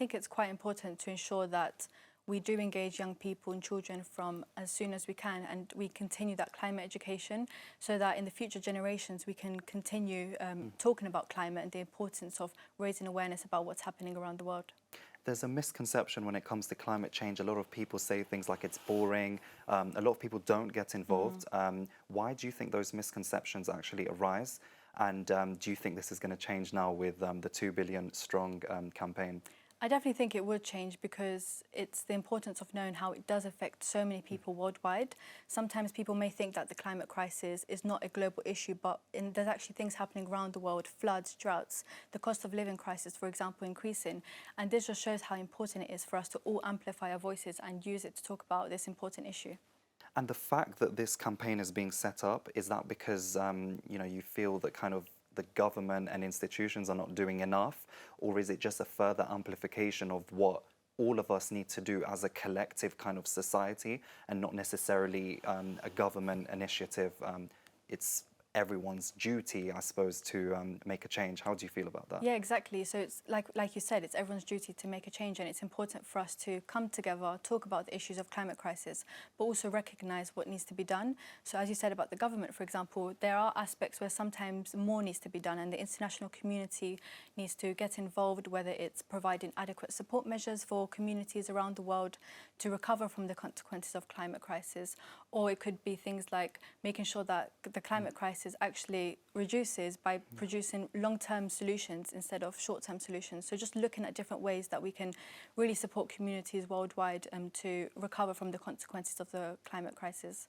think it's quite important to ensure that we do engage young people and children from as soon as we can, and we continue that climate education so that in the future generations we can continue talking about climate and the importance of raising awareness about what's happening around the world. There's a misconception when it comes to climate change. A lot of people say things like it's boring. A lot of people don't get involved. Why do you think those misconceptions actually arise? And do you think this is going to change now with the 2 billion strong campaign? I definitely think it would change because it's the importance of knowing how it does affect so many people worldwide. Sometimes people may think that the climate crisis is not a global issue, but there's actually things happening around the world: floods, droughts, the cost of living crisis, for example, increasing. And this just shows how important it is for us to all amplify our voices and use it to talk about this important issue. And the fact that this campaign is being set up, is that because you feel that kind of the government and institutions are not doing enough, or is it just a further amplification of what all of us need to do as a collective kind of society and not necessarily a government initiative? It's everyone's duty, I suppose, to make a change. How do you feel about that? Yeah, exactly. So it's like you said, it's everyone's duty to make a change, and it's important for us to come together, talk about the issues of climate crisis, but also recognise what needs to be done. So as you said about the government, for example, there are aspects where sometimes more needs to be done, and the international community needs to get involved, whether it's providing adequate support measures for communities around the world to recover from the consequences of climate crisis, or it could be things like making sure that the climate crisis actually reduces by producing long-term solutions instead of short-term solutions. So just looking at different ways that we can really support communities worldwide to recover from the consequences of the climate crisis.